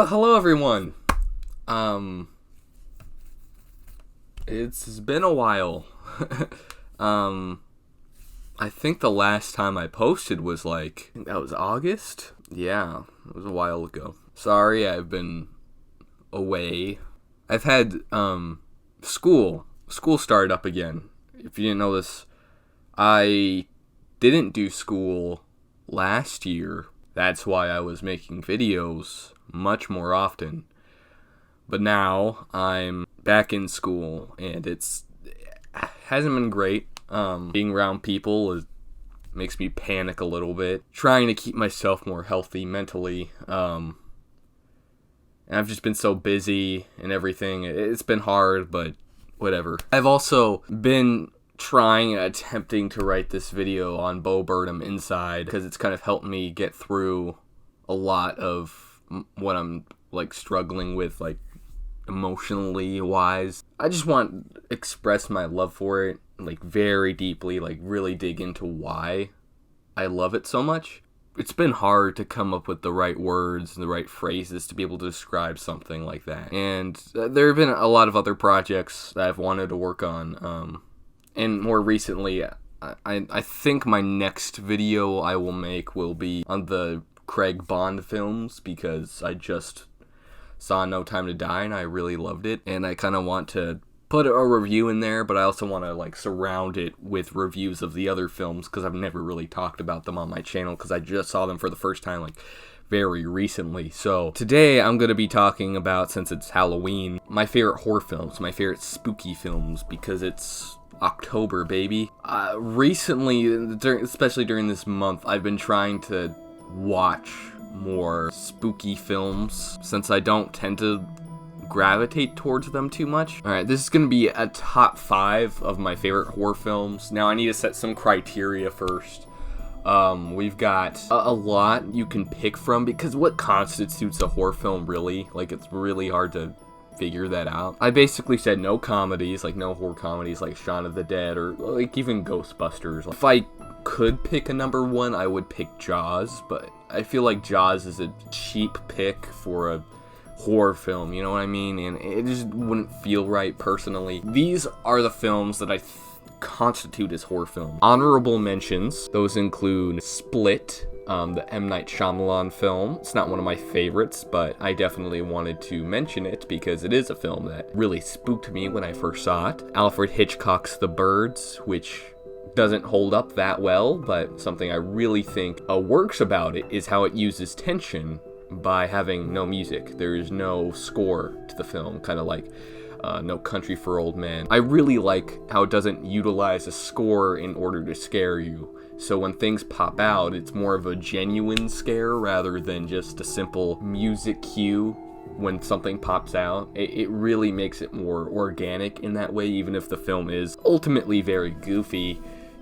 Hello everyone. It's been a while. I think the last time I posted was I think that was August? Yeah, it was a while ago. Sorry, I've been away. I've had, school started up again. If you didn't know this, I didn't do school last year. That's why I was making videos much more often. But now I'm back in school, and it hasn't been great. Being around people makes me panic a little bit. Trying to keep myself more healthy mentally. And I've just been so busy and everything. It's been hard, but whatever. I've also been attempting to write this video on Bo Burnham Inside, because it's kind of helped me get through a lot of what I'm struggling with, emotionally wise. I just want to express my love for it, very deeply, really dig into why I love it so much. It's been hard to come up with the right words and the right phrases to be able to describe something like that. And there have been a lot of other projects that I've wanted to work on. And more recently, I think my next video I will make will be on the Craig Bond films, because I just saw No Time to Die and I really loved it. And I kind of want to put a review in there, but I also want to surround it with reviews of the other films, because I've never really talked about them on my channel, because I just saw them for the first time very recently. So today I'm going to be talking about, since it's Halloween, my favorite horror films, my favorite spooky films, because it's October, baby. Recently, especially during this month, I've been trying to watch more spooky films, since I don't tend to gravitate towards them too much. Alright, this is going to be a top 5 of my favorite horror films. Now I need to set some criteria first. We've got a lot you can pick from, because what constitutes a horror film really? It's really hard to figure that out. I basically said no comedies, no horror comedies like Shaun of the Dead, or even Ghostbusters. If I could pick a number 1, I would pick Jaws, but I feel like Jaws is a cheap pick for a horror film, you know what I mean? And it just wouldn't feel right personally. These are the films that I constitute as horror films. Honorable mentions, those include Split, the M. Night Shyamalan film. It's not one of my favorites, but I definitely wanted to mention it because it is a film that really spooked me when I first saw it. Alfred Hitchcock's The Birds, which doesn't hold up that well, but something I really think works about it is how it uses tension by having no music. There is no score to the film, kind of like No Country for Old Men. I really like how it doesn't utilize a score in order to scare you. So when things pop out, it's more of a genuine scare rather than just a simple music cue when something pops out. It really makes it more organic in that way, even if the film is ultimately very goofy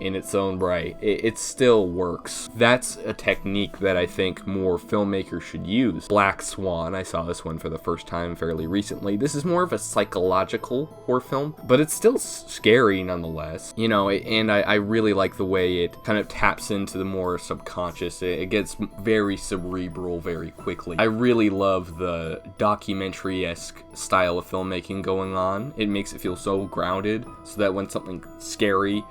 in its own right. It still works. That's a technique that I think more filmmakers should use. Black Swan, I saw this one for the first time fairly recently. This is more of a psychological horror film, but it's still scary nonetheless. And I really like the way it kind of taps into the more subconscious. It gets very cerebral very quickly. I really love the documentary-esque style of filmmaking going on. It makes it feel so grounded, so that when something scary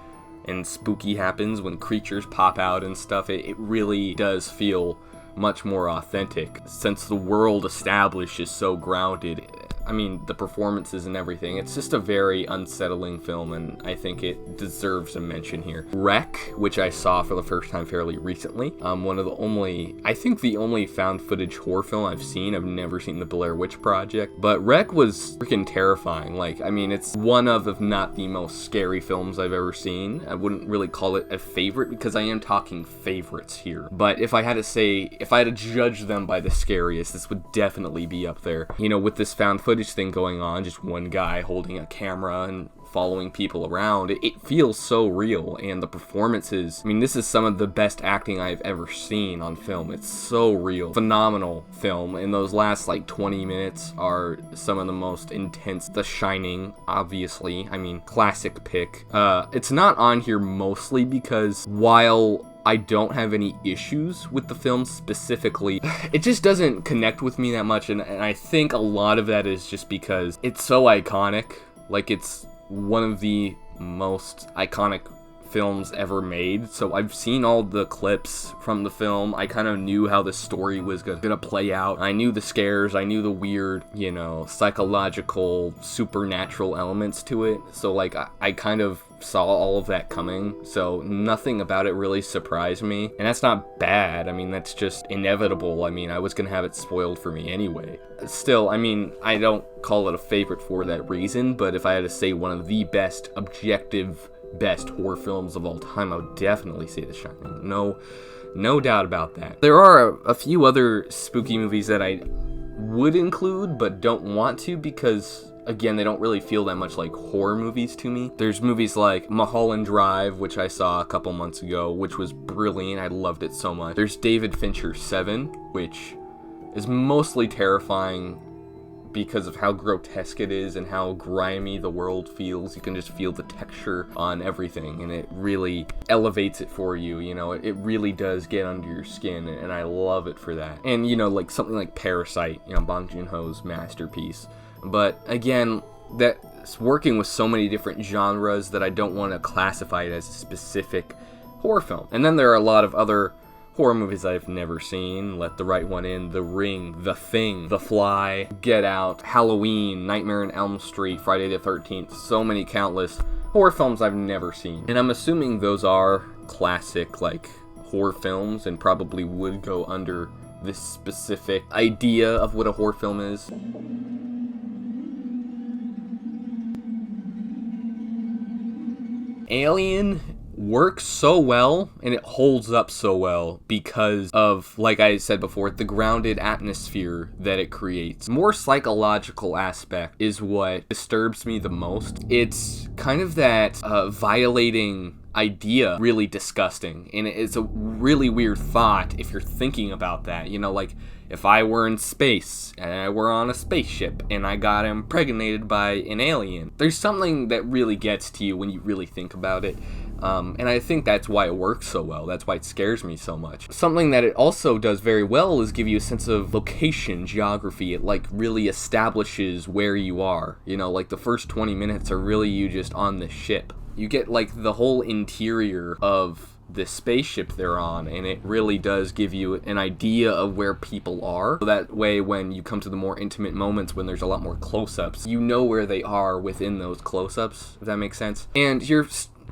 and spooky happens, when creatures pop out and stuff, it really does feel much more authentic, since the world established is so grounded. I mean, the performances and everything, it's just a very unsettling film, and I think it deserves a mention here. Wreck, which I saw for the first time fairly recently, one of the only found footage horror film I've seen. I've never seen the Blair Witch Project, but Wreck was freaking terrifying. It's one of, if not the most scary films I've ever seen. I wouldn't really call it a favorite, because I am talking favorites here, but if I had to judge them by the scariest, this would definitely be up there. With this found footage thing going on, just one guy holding a camera and following people around, it feels so real. And the performances, this is some of the best acting I've ever seen on film. It's so real. Phenomenal film, and those last 20 minutes are some of the most intense. The Shining, obviously, classic pick. It's not on here mostly because while I don't have any issues with the film specifically. It just doesn't connect with me that much, and I think a lot of that is just because it's so iconic. Like, it's one of the most iconic films ever made, so I've seen all the clips from the film. I kind of knew how the story was gonna play out. I knew the scares, I knew the weird, psychological, supernatural elements to it, so like I kind of saw all of that coming, so nothing about it really surprised me, and that's not bad. I mean, that's just inevitable. I mean, I was gonna have it spoiled for me anyway. Still, I mean, I don't call it a favorite for that reason, but if I had to say one of the best best horror films of all time, I would definitely say The Shining. No doubt about that. There are a few other spooky movies that I would include but don't want to because, again, they don't really feel that much like horror movies to me. There's movies like Mulholland Drive, which I saw a couple months ago, which was brilliant. I loved it so much. There's David Fincher's Seven, which is mostly terrifying because of how grotesque it is and how grimy the world feels. You can just feel the texture on everything, and it really elevates it for you. It really does get under your skin, and I love it for that. And like something like Parasite, Bong Joon-ho's masterpiece. But again, that's working with so many different genres that I don't want to classify it as a specific horror film. And then there are a lot of other horror movies I've never seen. Let the Right One In, The Ring, The Thing, The Fly, Get Out, Halloween, Nightmare on Elm Street, Friday the 13th, so many countless horror films I've never seen. And I'm assuming those are classic, like, horror films and probably would go under this specific idea of what a horror film is. Alien works so well and it holds up so well because of, like I said before, the grounded atmosphere that it creates. More psychological aspect is what disturbs me the most. It's kind of that violating idea, really disgusting, and it's a really weird thought if you're thinking about that. Like if I were in space and I were on a spaceship and I got impregnated by an alien, there's something that really gets to you when you really think about it. And I think that's why it works so well. That's why it scares me so much. Something that it also does very well is give you a sense of location, geography. It like really establishes where you are. Like the first 20 minutes are really you just on the ship. You get like the whole interior of the spaceship they're on, and it really does give you an idea of where people are. So that way, when you come to the more intimate moments, when there's a lot more close-ups, you know where they are within those close-ups, if that makes sense. And you're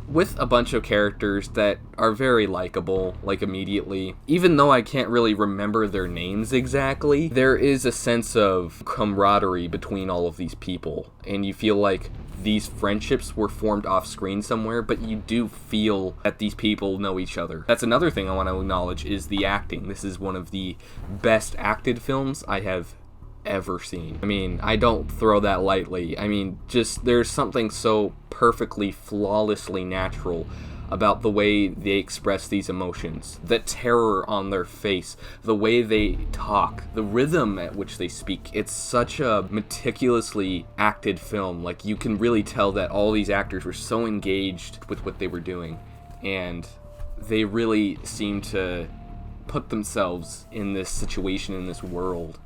with a bunch of characters that are very likable, like immediately. Even though I can't really remember their names exactly, there is a sense of camaraderie between all of these people, and you feel like these friendships were formed off screen somewhere, but you do feel that these people know each other. That's another thing I want to acknowledge is the acting. This is one of the best acted films I have ever seen. I mean, I don't throw that lightly. I mean, just there's something so perfectly, flawlessly natural about the way they express these emotions, the terror on their face, the way they talk, the rhythm at which they speak. It's such a meticulously acted film. Like, you can really tell that all these actors were so engaged with what they were doing, and they really seem to put themselves in this situation, in this world,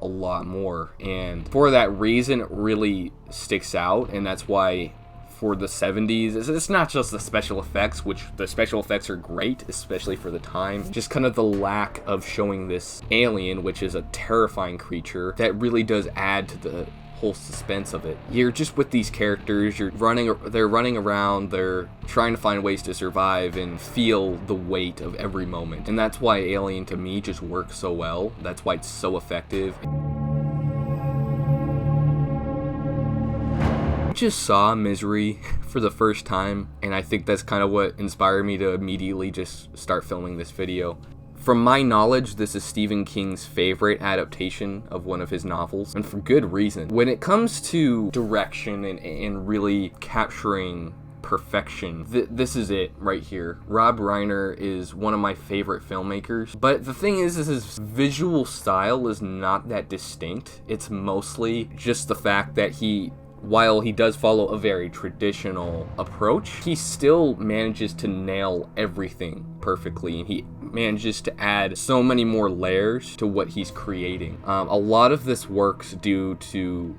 a lot more. And for that reason, it really sticks out, and that's why for the 70s, it's not just the special effects, which the special effects are great, especially for the time, just kind of the lack of showing this alien, which is a terrifying creature, that really does add to the whole suspense of it. You're just with these characters, they're running around, they're trying to find ways to survive and feel the weight of every moment. And that's why Alien to me just works so well. That's why it's so effective. I just saw Misery for the first time, and I think that's kind of what inspired me to immediately just start filming this video. From my knowledge, this is Stephen King's favorite adaptation of one of his novels, and for good reason. When it comes to direction and really capturing perfection, this is it right here. Rob Reiner is one of my favorite filmmakers, but the thing is his visual style is not that distinct. It's mostly just the fact that while he does follow a very traditional approach, he still manages to nail everything perfectly, and he manages to add so many more layers to what he's creating. A lot of this works due to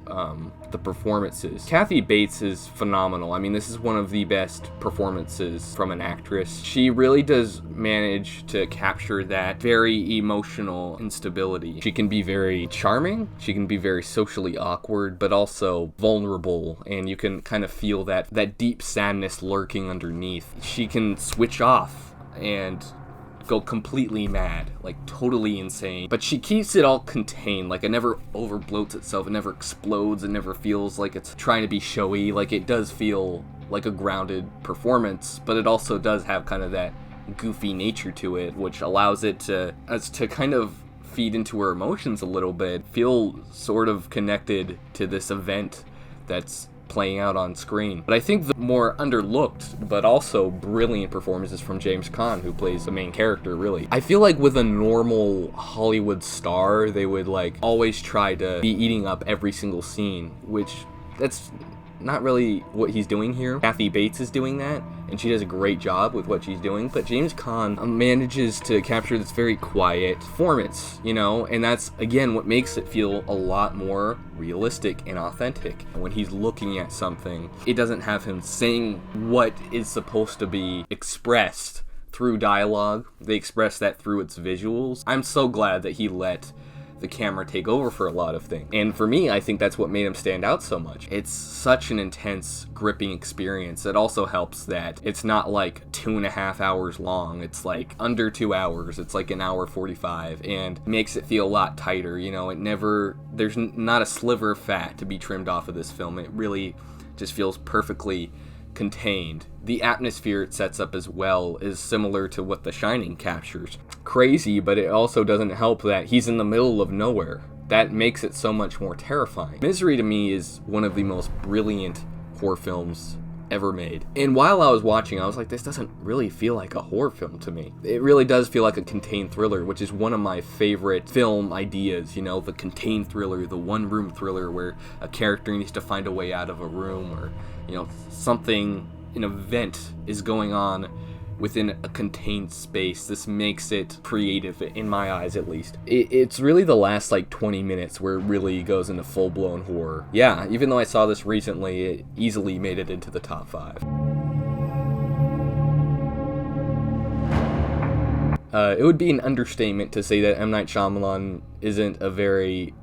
the performances. Kathy Bates is phenomenal. I mean, this is one of the best performances from an actress. She really does manage to capture that very emotional instability. She can be very charming, she can be very socially awkward, but also vulnerable, and you can kind of feel that deep sadness lurking underneath. She can switch off and go completely mad, like totally insane, but she keeps it all contained. Like, it never overbloats itself, it never explodes, it never feels like it's trying to be showy. Like, it does feel like a grounded performance, but it also does have kind of that goofy nature to it, which allows it to kind of feed into her emotions a little bit, feel sort of connected to this event that's playing out on screen. But I think the more underlooked but also brilliant performance is from James Caan, who plays the main character, really. I feel like with a normal Hollywood star, they would like always try to be eating up every single scene, which that's not really what he's doing here. Kathy Bates is doing that, and she does a great job with what she's doing, but James Caan manages to capture this very quiet performance, you know, and that's, again, what makes it feel a lot more realistic and authentic. When he's looking at something, it doesn't have him saying what is supposed to be expressed through dialogue. They express that through its visuals. I'm so glad that he let the camera take over for a lot of things. And for me, I think that's what made him stand out so much. It's such an intense, gripping experience. It also helps that it's not like 2.5 hours long. It's like under 2 hours. It's like 1:45, and makes it feel a lot tighter. You know, there's not a sliver of fat to be trimmed off of this film. It really just feels perfectly contained. The atmosphere it sets up as well is similar to what The Shining captures. Crazy, but it also doesn't help that he's in the middle of nowhere. That makes it so much more terrifying. Misery to me is one of the most brilliant horror films ever made. And while I was watching, I was like, this doesn't really feel like a horror film to me. It really does feel like a contained thriller, which is one of my favorite film ideas, you know, the contained thriller, the one-room thriller where a character needs to find a way out of a room, or, you know, something, an event is going on within a contained space. This makes it creative, in my eyes at least. It's really the last like 20 minutes where it really goes into full-blown horror. Yeah, even though I saw this recently, it easily made it into the top 5. It would be an understatement to say that M. Night Shyamalan isn't a very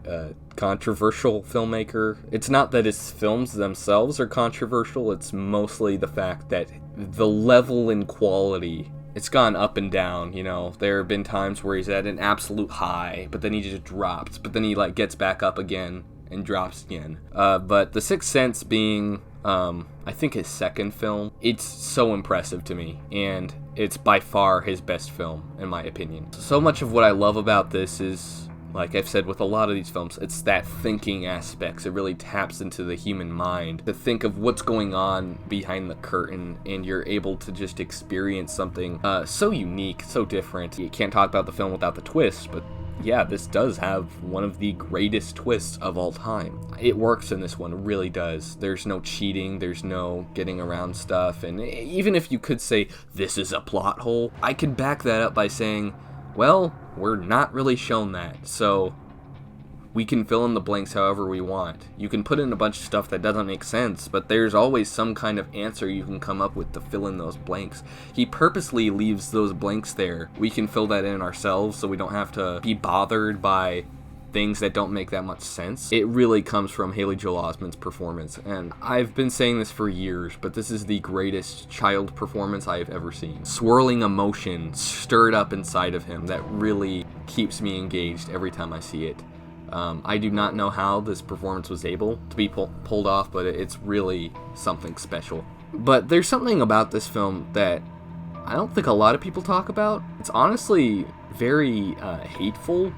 controversial filmmaker. It's not that his films themselves are controversial, it's mostly the fact that the level and quality, it's gone up and down, you know. There have been times where he's at an absolute high, but then he just drops, but then he like gets back up again and drops again. But The Sixth Sense being, I think his second film, it's so impressive to me, and it's by far his best film, in my opinion. So much of what I love about this is, like I've said with a lot of these films, it's that thinking aspects. It really taps into the human mind to think of what's going on behind the curtain, and you're able to just experience something so unique, so different. You can't talk about the film without the twist, but yeah, this does have one of the greatest twists of all time. It works in this one, it really does. There's no cheating, there's no getting around stuff, and even if you could say this is a plot hole, I could back that up by saying, well, we're not really shown that, so we can fill in the blanks however we want. You can put in a bunch of stuff that doesn't make sense, but there's always some kind of answer you can come up with to fill in those blanks. He purposely leaves those blanks there. We can fill that in ourselves so we don't have to be bothered by things that don't make that much sense. It really comes from Haley Joel Osment's performance, and I've been saying this for years, but this is the greatest child performance I have ever seen. Swirling emotion stirred up inside of him that really keeps me engaged every time I see it. I do not know how this performance was able to be pulled off, but it's really something special. But there's something about this film that I don't think a lot of people talk about. It's honestly very hateful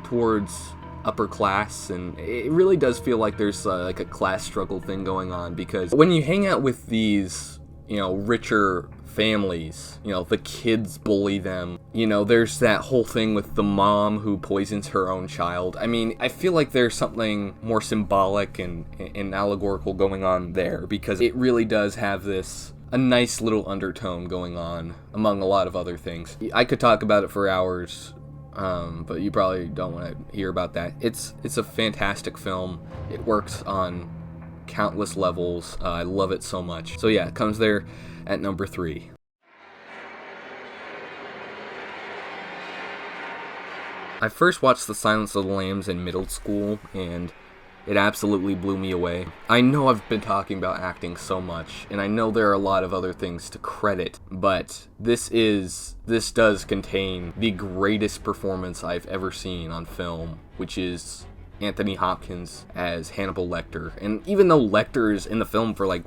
towards upper class, and it really does feel like there's like a class struggle thing going on, because when you hang out with these, you know, richer families, you know, the kids bully them. You know, there's that whole thing with the mom who poisons her own child. I mean, I feel like there's something more symbolic and allegorical going on there, because it really does have this a nice little undertone going on among a lot of other things. I could talk about it for hours, but you probably don't want to hear about that. It's a fantastic film. It works on countless levels. I love it so much. So yeah, it comes there at number 3. I first watched The Silence of the Lambs in middle school, and it absolutely blew me away. I know I've been talking about acting so much, and I know there are a lot of other things to credit, but this does contain the greatest performance I've ever seen on film, which is Anthony Hopkins as Hannibal Lecter. And even though Lecter is in the film for like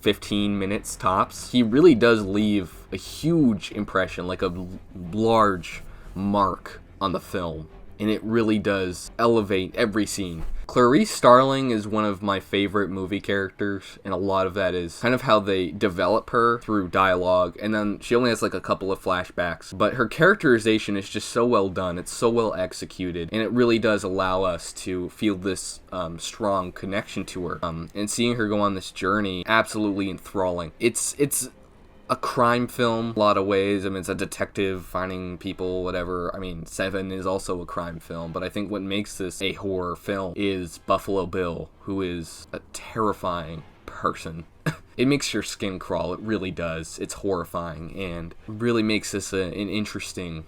15 minutes tops, he really does leave a huge impression, like a large mark on the film, and it really does elevate every scene. Clarice Starling is one of my favorite movie characters, and a lot of that is kind of how they develop her through dialogue, and then she only has like a couple of flashbacks, but her characterization is just so well done, it's so well executed, and it really does allow us to feel this strong connection to her, and seeing her go on this journey, absolutely enthralling. It's a crime film, a lot of ways. I mean, it's a detective finding people, whatever. I mean, Seven is also a crime film, but I think what makes this a horror film is Buffalo Bill, who is a terrifying person. It makes your skin crawl, it really does. It's horrifying, and really makes this an interesting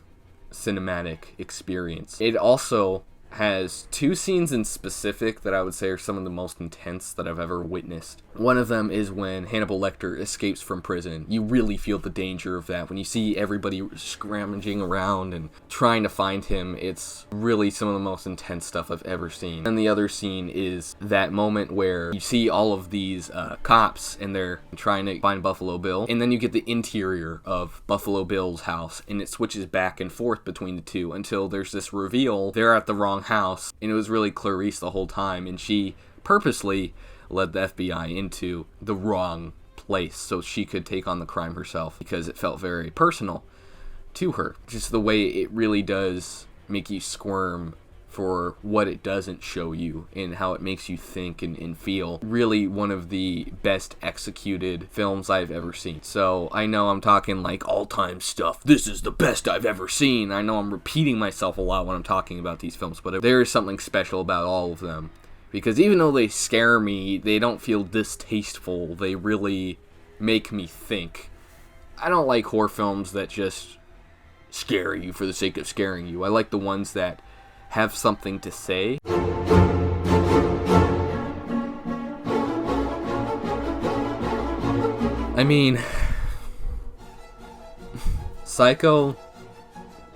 cinematic experience. It also has 2 scenes in specific that I would say are some of the most intense that I've ever witnessed. One of them is when Hannibal Lecter escapes from prison. You really feel the danger of that. When you see everybody scrounging around and trying to find him, it's really some of the most intense stuff I've ever seen. And the other scene is that moment where you see all of these cops and they're trying to find Buffalo Bill, and then you get the interior of Buffalo Bill's house, and it switches back and forth between the two until there's this reveal they're at the wrong house, and it was really Clarice the whole time, and she purposely led the FBI into the wrong place so she could take on the crime herself, because it felt very personal to her. Just the way it really does make you squirm for what it doesn't show you and how it makes you think and feel. Really one of the best executed films I've ever seen. So I know I'm talking like all-time stuff. This is the best I've ever seen. I know I'm repeating myself a lot when I'm talking about these films, but there is something special about all of them. Because even though they scare me, they don't feel distasteful. They really make me think. I don't like horror films that just scare you for the sake of scaring you. I like the ones that have something to say. I mean, Psycho,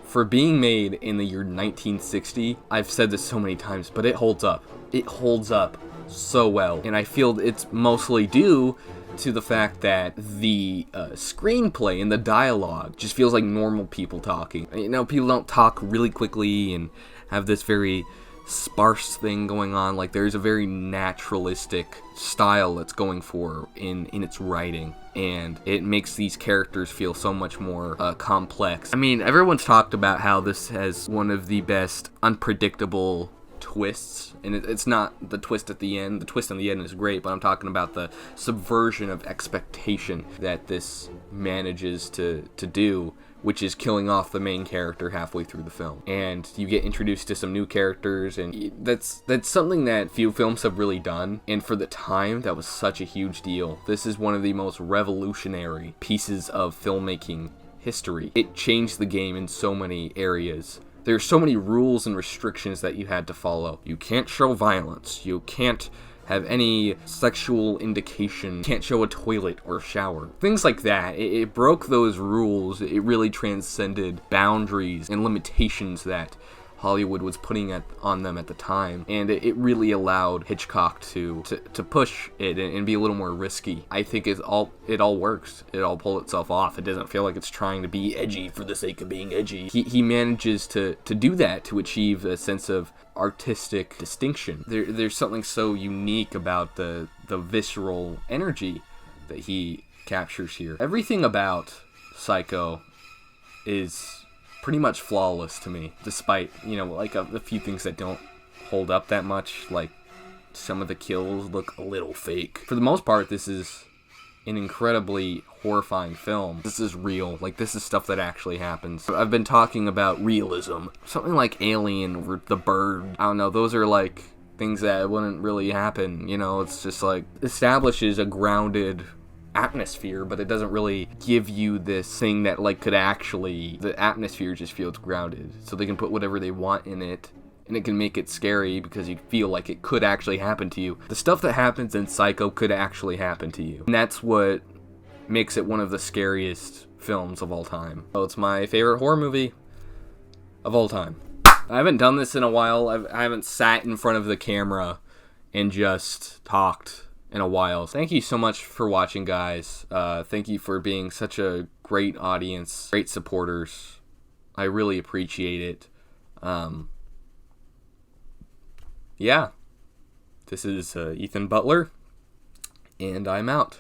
for being made in the year 1960, I've said this so many times, but it holds up. It holds up so well, and I feel it's mostly due to the fact that the screenplay and the dialogue just feels like normal people talking. You know, people don't talk really quickly and have this very sparse thing going on. Like, there's a very naturalistic style that's going for in its writing, and it makes these characters feel so much more complex. I mean, everyone's talked about how this has one of the best unpredictable twists, and it's not the twist at the end. The twist in the end is great, but I'm talking about the subversion of expectation that this manages to do, which is killing off the main character halfway through the film. And you get introduced to some new characters, and that's something that few films have really done, and for the time, that was such a huge deal. This is one of the most revolutionary pieces of filmmaking history. It changed the game in so many areas. There's so many rules and restrictions that you had to follow. You can't show violence. You can't have any sexual indication. You can't show a toilet or shower. Things like that. It broke those rules. It really transcended boundaries and limitations that Hollywood was putting on them at the time, and it really allowed Hitchcock to push it and be a little more risky. I think it all works. It all pulled itself off. It doesn't feel like it's trying to be edgy for the sake of being edgy. He manages to do that, to achieve a sense of artistic distinction. There's something so unique about the visceral energy that he captures here. Everything about Psycho is pretty much flawless to me, despite, like a few things that don't hold up that much, like some of the kills look a little fake. For the most part, this is an incredibly horrifying film. This is real. Like, this is stuff that actually happens. I've been talking about realism. Something like Alien or The Bird. I don't know, those are like things that wouldn't really happen, you know? It's just like, establishes a grounded atmosphere, but it doesn't really give you this thing that like could actually, the atmosphere just feels grounded. So they can put whatever they want in it, and it can make it scary because you feel like it could actually happen to you. The stuff that happens in Psycho could actually happen to you. And that's what makes it one of the scariest films of all time. So it's my favorite horror movie of all time. I haven't done this in a while. I haven't sat in front of the camera and just talked in a while. Thank you so much for watching, guys. Thank you for being such a great audience, great supporters. I really appreciate it. Yeah, this is Ethan Butler, and I'm out.